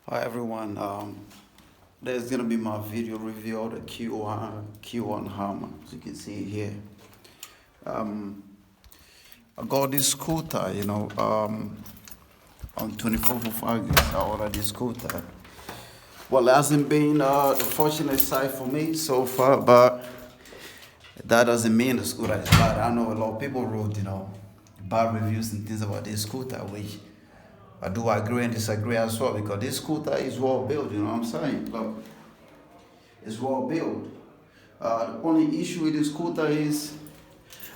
Hi everyone. There's gonna be my video review of the Q1 Hummer, as you can see here. Um, I got this scooter, on 24th of August. I ordered this scooter. Well, it hasn't been the fortunate side for me so far, but that doesn't mean the scooter is bad. I know a lot of people wrote, bad reviews and things about this scooter, which I do agree and disagree as well because this scooter is well built, you know what I'm saying? Look, it's well built. The only issue with this scooter is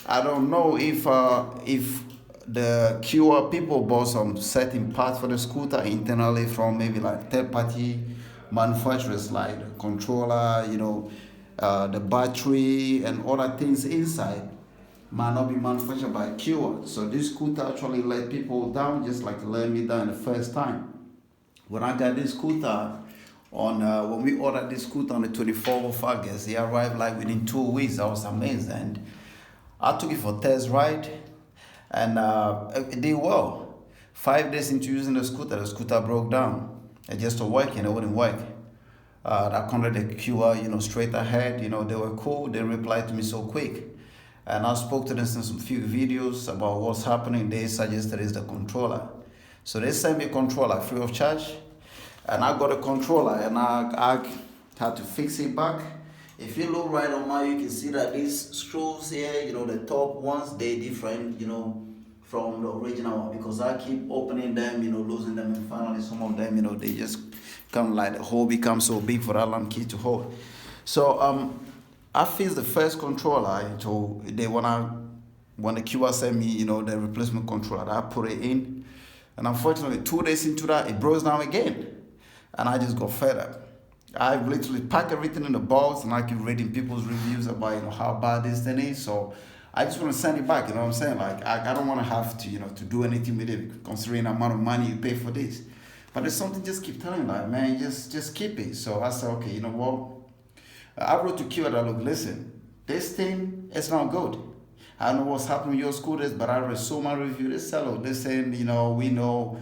I don't know if the Qiewa people bought some certain parts for the scooter internally from maybe like third party manufacturers like the controller, the battery and other things inside might not be manufactured by Qiewa. So this scooter actually let people down just like it let me down the first time. When I got this scooter when we ordered this scooter on the 24th of August, it arrived like within 2 weeks. I was amazed, and I took it for test ride, and it did well. 5 days into using the scooter broke down. It just wasn't working. It wouldn't work. I contacted the Qiewa, straight ahead. They were cool. They replied to me so quick. And I spoke to them in some few videos about what's happening. They suggested it's the controller. So they sent me a controller free of charge. And I got a controller and I had to fix it back. If you look right on mine, you can see that these screws here, the top ones, they're different, from the original one because I keep opening them, losing them, and finally some of them, they just come like the hole becomes so big for that Allen key to hold. So I fixed the first controller into when the Qiewa sent me, the replacement controller, I put it in, and unfortunately 2 days into that it broke down again, and I just got fed up. I literally packed everything in the box, and I keep reading people's reviews about how bad this thing is. So I just want to send it back. You know what I'm saying? Like I don't want to have to to do anything with it, considering the amount of money you pay for this. But there's something just keep telling me, like, man, just keep it. So I said, okay, you know what? I wrote to Qiewa that, look, listen, this thing is not good. I don't know what's happening with your scooters, but I read so many reviews. They said, look, listen, we know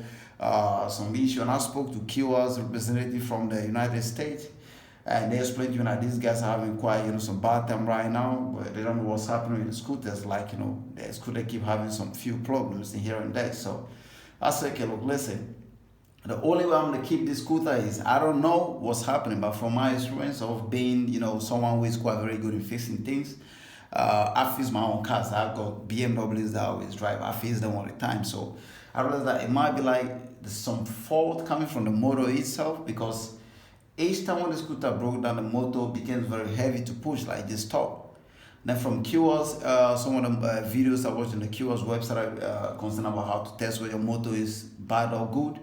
some issue. And I spoke to Qiewa's representative from the United States, and they explained to me that these guys are having quite, some bad time right now, but they don't know what's happening with the scooters. Like, the scooter keep having some few problems here and there. So I said, okay, look, listen, the only way I'm gonna keep this scooter is I don't know what's happening, but from my experience of being, someone who is quite very good in fixing things, I fix my own cars. I've got BMWs that I always drive. I fix them all the time. So I realized that it might be like there's some fault coming from the motor itself because each time when the scooter broke down, the motor became very heavy to push, like just stop. Then from Qiewa's, some of the videos I watched on the Qiewa's website concerned about how to test whether your motor is bad or good.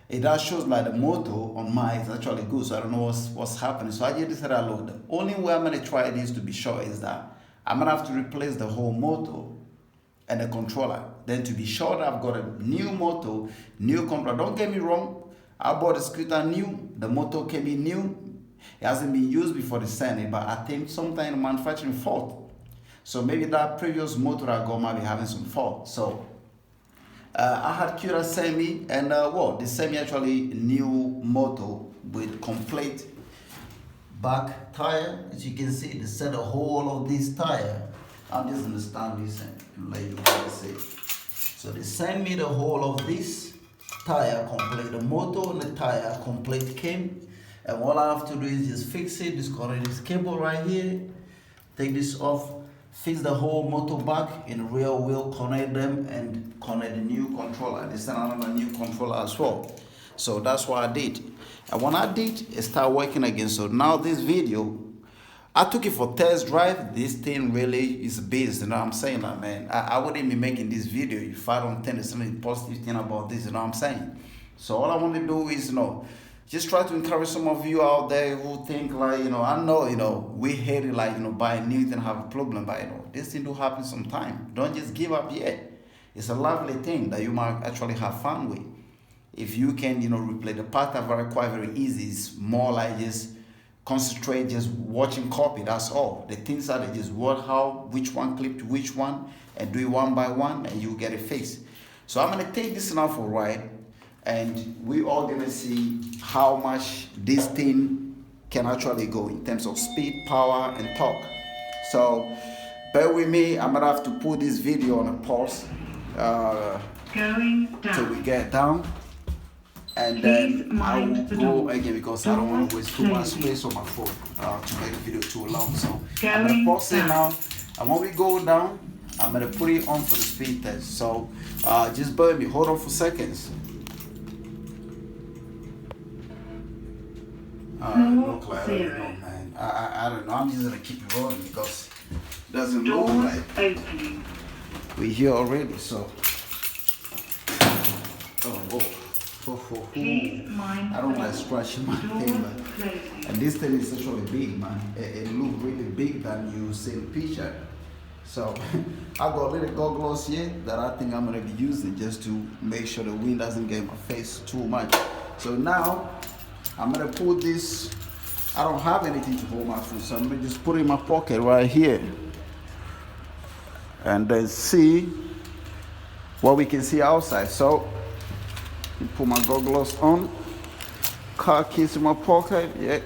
It does shows like the motor on mine is actually good, so I don't know what's happening. So I just decided, look, the only way I'm gonna try this to be sure is that I'm gonna have to replace the whole motor and the controller. Then to be sure that I've got a new motor, new controller. Don't get me wrong, I bought the scooter new, the motor came in new. It hasn't been used before they sent it, but I think sometimes manufacturing fault. So maybe that previous motor I got might be having some fault. So I had Qiewa send me, and they sent me actually new motor with complete back tire. As you can see, they set a whole of this tire. I'm just gonna stand this and let you guys see. So they sent me the whole of this tire complete. The motor and the tire complete came, and all I have to do is just fix it. Disconnect this cable right here, take this off, fix the whole motor back in rear wheel, connect them, and connect the new controller. This is another new controller as well. So that's what I did. And when I did, it started working again. So now this video, I took it for test drive. This thing really is a beast, you know what I'm saying? Like, man, I wouldn't be making this video if I don't think there's something positive thing about this, you know what I'm saying? So all I want to do is, just try to encourage some of you out there who think like, I know, we hate it like, buying new thing have a problem, but this thing do happen sometime. Don't just give up yet. It's a lovely thing that you might actually have fun with. If you can, replay the part are quite very easy. It's more like just concentrate, just watching copy, that's all. The things are just which one clip to which one, and do it one by one, and you get it fixed. So I'm gonna take this now for a ride, and we are gonna see how much this thing can actually go in terms of speed, power, and torque. So bear with me. I'm gonna have to put this video on a pause till we get down, and then I will go again because I don't want to waste too much space on my phone to make the video too long. So I'm gonna pause it now, and when we go down, I'm gonna put it on for the speed test. So just bear with me. Hold on for seconds. No clarity, no, man. I don't know. I'm just gonna keep it rolling because it doesn't look like we're here already. So, oh, whoa. I don't like scratching my thing, but and this thing is actually big, man. It looks really big than you see in the picture. So I got little goggles here that I think I'm gonna be using just to make sure the wind doesn't get in my face too much. So now I'm gonna put this. I don't have anything to hold my food, so I'm gonna just put it in my pocket right here, and then see what we can see outside. So put my goggles on, car keys in my pocket. Yeah.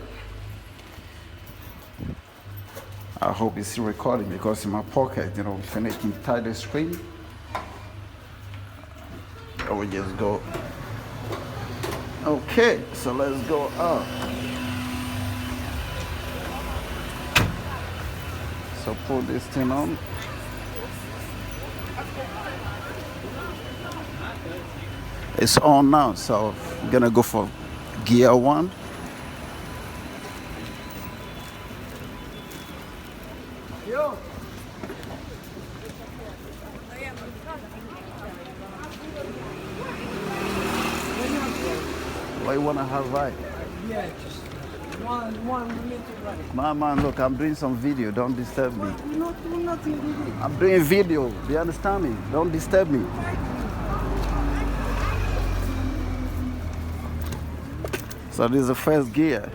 I hope it's still recording because in my pocket, you know, if anything tie the screen, I will just go. Okay, so let's go up. So put this thing on. It's on now, so I'm gonna go for gear 1. What you wanna have right? Yeah, just one minute right. Man, look, I'm doing some video. Don't disturb me. Nothing. I'm doing video. Do you understand me? Don't disturb me. So this is the first gear.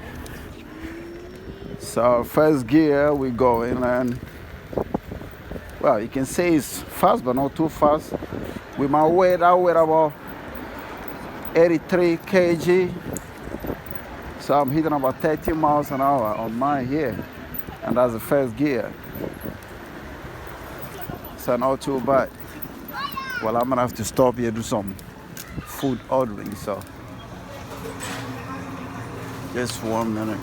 So first gear we go in, and well, you can say it's fast, but not too fast. With my weight, I weigh about 83 kg. So I'm hitting about 30 miles an hour on mine here. And that's the first gear. So not too bad. Well, I'm gonna have to stop here, do some food ordering, so. Just 1 minute.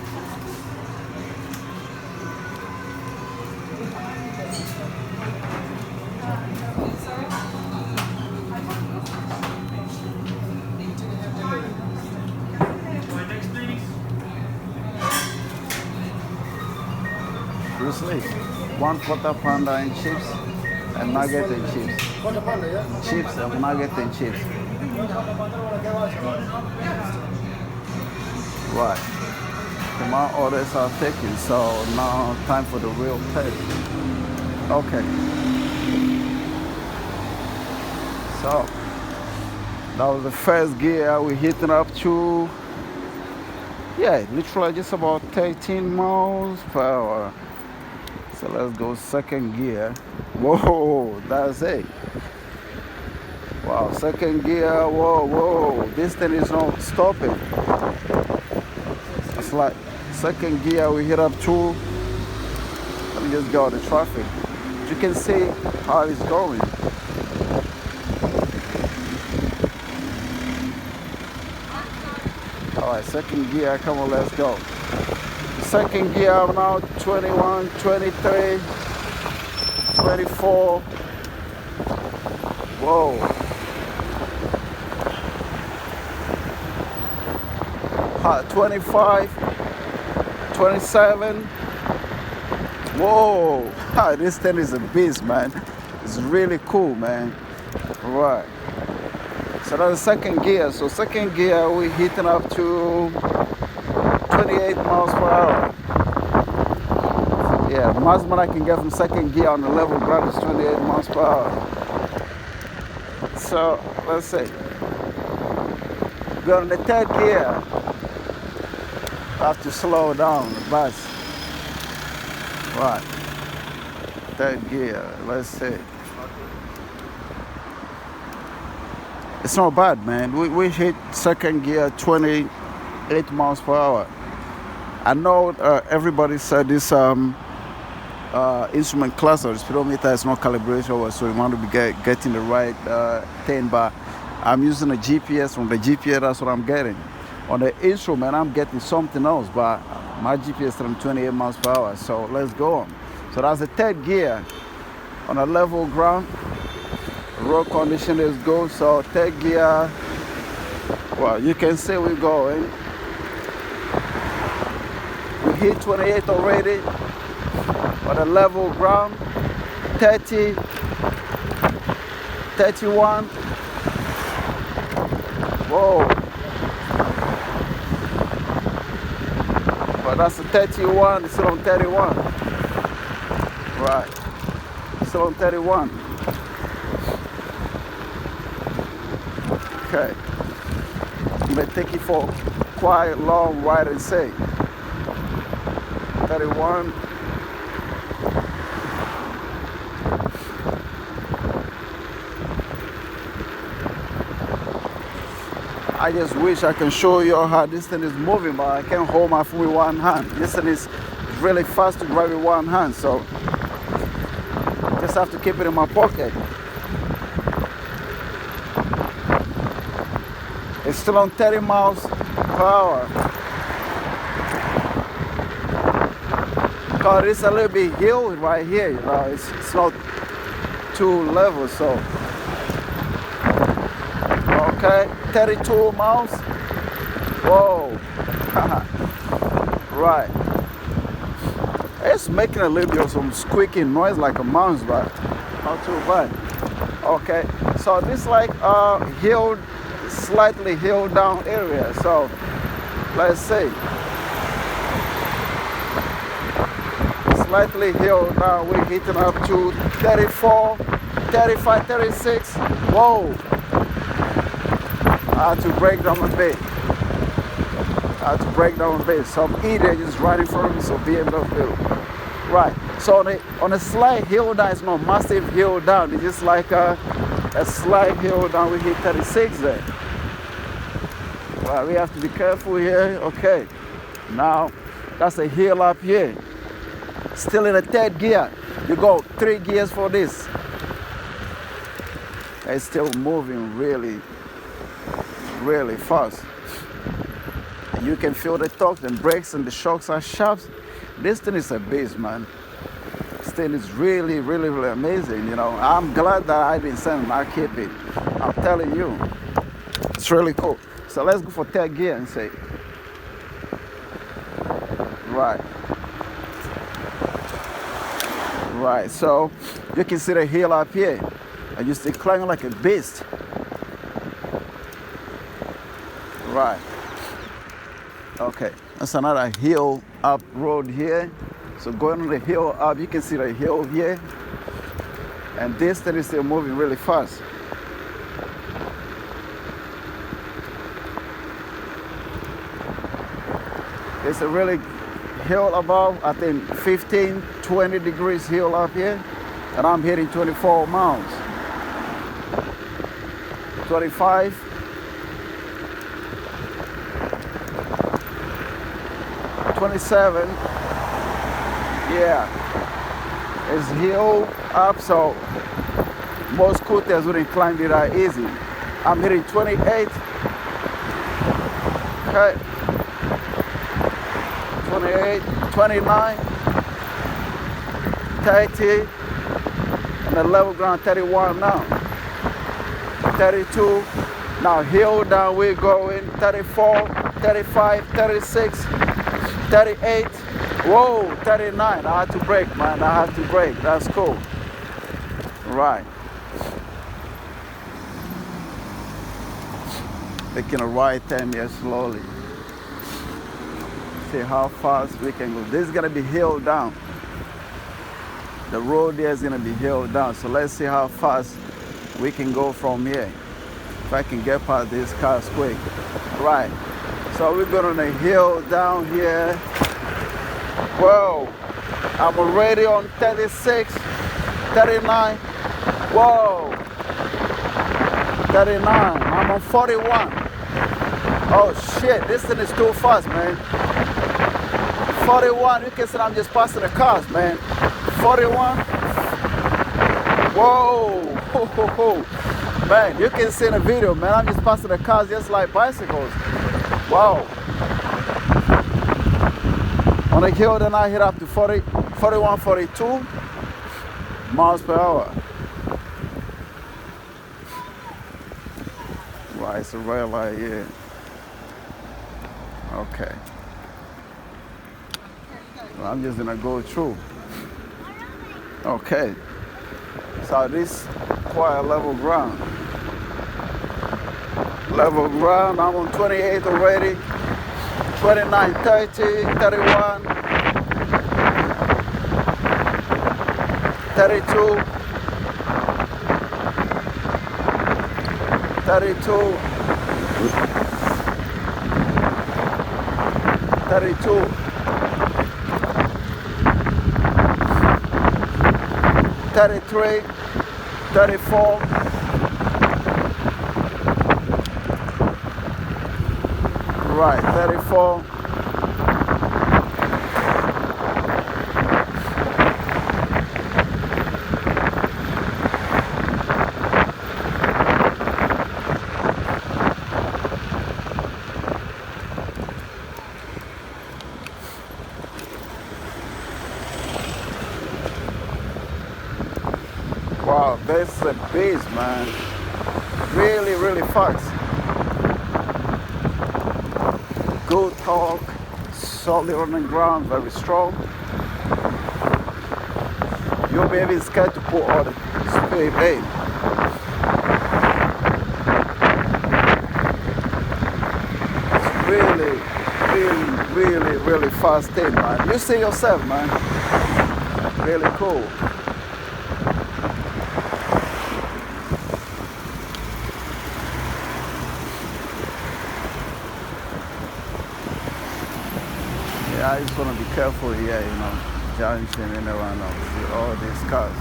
Bruce Lee, 1 quarter pounder and chips and nugget and chips. Quarter pounder, yeah? Chips and nugget and chips. Right. So my orders are taken, so now time for the real test. Okay. So that was the first gear. We're hitting up to, yeah, literally just about 13 miles per hour. So let's go second gear. Whoa, that's it. Wow, second gear, whoa. This thing is not stopping. It's like second gear we hit up to, let me just go out the traffic. You can see how it's going. All right, second gear, come on, let's go. Second gear now, 21, 23, 24. Whoa. Hot 25, 27. Whoa. This thing is a beast, man. It's really cool, man. Right. So that's the second gear. So second gear, we're hitting up to 28 miles per hour. Yeah, the maximum I can get from second gear on the level ground is 28 miles per hour. So let's see. We're on the third gear. I have to slow down the bus. Right. Third gear. Let's see. It's not bad, man. We hit second gear 28 miles per hour. I know everybody said this instrument cluster, speedometer is not calibration, so you want to be getting the right thing, but I'm using a GPS. From the GPS, that's what I'm getting. On the instrument, I'm getting something else, but my GPS is from 28 miles per hour, so let's go on. So that's the third gear on a level ground. Road condition is good, so third gear, well, you can see we're going. We hit 28 already on a level ground, 30, 31. Whoa. Well, that's a 31, it's still on 31. Right, still on 31. Okay. I'm gonna take it for quite a long ride and say 31. I just wish I can show you how this thing is moving, but I can't hold my phone with one hand. This thing is really fast to drive with one hand, so just have to keep it in my pocket. It's still on 30 miles per hour. Because it's a little bit hill right here, you know, it's not too level, so. Okay, 32 miles. Whoa. Right. It's making a little bit of some squeaking noise like a mouse, but not too bad. Okay, so this like hill, slightly hill down area. So let's see. Slightly hill down, we're hitting up to 34, 35, 36. Whoa. I had to break down a bit. Some idiot just right in front of me, so BMW. Right. So on a slight hill down, it's not massive hill down. It's just like a slight hill down. We hit 36 there. Right, we have to be careful here. Okay. Now, that's a hill up here. Still in the third gear. You go 3 gears for this. It's still moving really fast. You can feel the torque and brakes and the shocks are sharp. This thing is a beast, man. This thing is really amazing, you know. I'm glad that I didn't send it, I keep it. I'm telling you. It's really cool. So let's go for third gear and say. Right, so you can see the hill up here. And you still climbing like a beast. Right. Okay, that's another hill up road here. So going on the hill up, you can see the hill here. And this thing is still moving really fast. It's a really hill above, I think 15, 20 degrees hill up here. And I'm hitting 24 miles. 25. 27, yeah, it's hill up, so most scooters wouldn't climb it that easy. I'm hitting 28, okay, 28, 29, 30, and the level ground 31 now, 32, now hill down we're going, 34, 35, 36, 38, whoa, 39. I had to brake, man. I had to brake. That's cool. Right. Making a right turn here slowly. See how fast we can go. This is going to be hill down. The road there is going to be hill down. So let's see how fast we can go from here. If I can get past these cars quick. Right. So we're going on a hill down here. Whoa, I'm already on 36, 39. Whoa. 39. I'm on 41. Oh shit, this thing is too fast, man. 41, you can see I'm just passing the cars, man. 41. Whoa, ho, ho, ho. Man, you can see in the video, man, I'm just passing the cars just like bicycles. Wow. On the hill, then I hit up to 40, 41, 42 miles per hour. Right, it's a red light, yeah. Okay. Well, I'm just gonna go through. Okay. So this quite a level ground. Level ground, I'm on 28 already. 29, 30, 31, 32, 32, 32, 33, 34, right, 34, wow, this is a beast, man. Really, really fast. Good torque, solid on the ground, very strong. You'll be even scared to put all the speed in. It's really, really, really, really fast thing, man. You see yourself, man. Really cool. Yeah, I just want to be careful here, you know, junction and around with all these cars.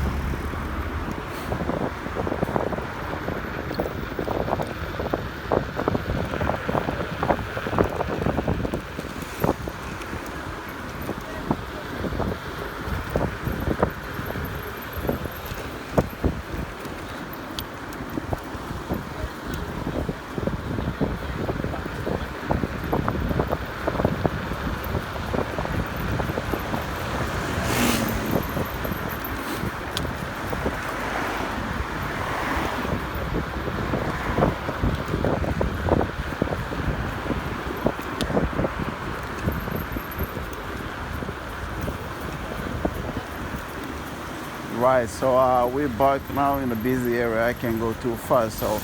Right, so we're back now in a busy area. I can't go too fast, so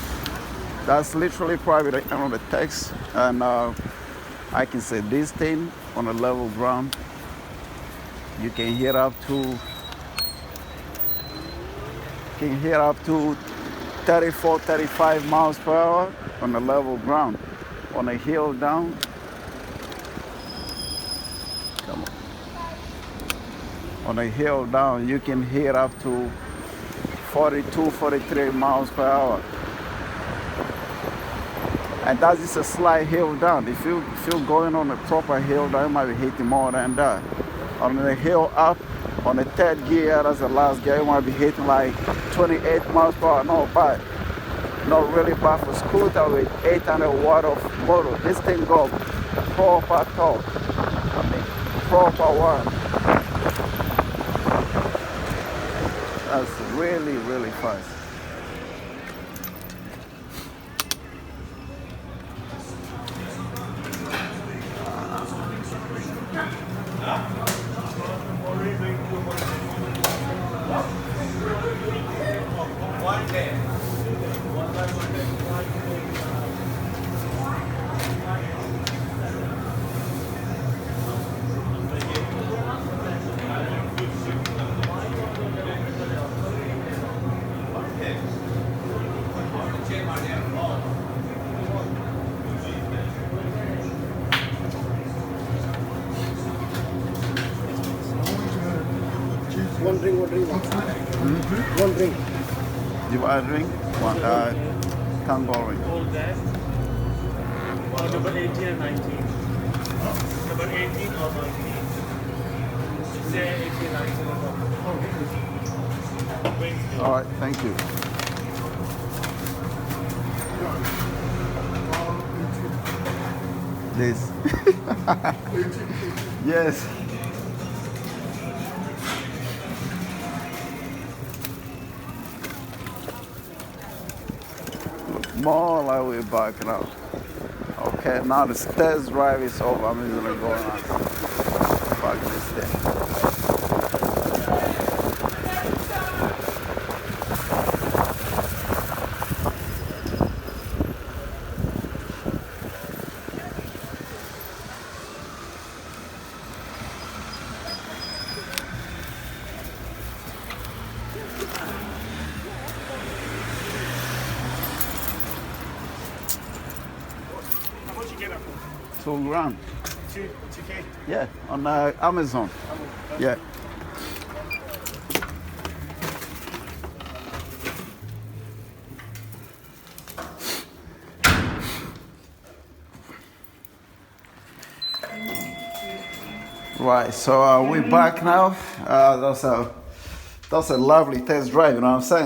that's literally probably the end of the text. And I can say this thing on a level ground, you can hit up to 34, 35 miles per hour on a level ground. On a hill down, come on. On a hill down, you can hit up to 42, 43 miles per hour. And that's just a slight hill down. If you're going on a proper hill down, you might be hitting more than that. On the hill up, on the third gear, that's the last gear, you might be hitting like 28 miles per hour. Not bad. Not really bad for scooter with 800 watt of motor. This thing goes proper torque. I mean, proper one. That's really, really fast. One drink. You want a drink? One, Kangaroo. All that. Or number 18 and 19. Number 18 or 19. Say 18, 19 or 19. All right, thank you. This. Yes. More like we're backing out. Okay, now the test drive is over. I'm just gonna go and park this thing. How much you get up for? $2,000. 2K. Yeah, on Amazon. Yeah. Right, so we're back now. That's a lovely test drive, you know what I'm saying?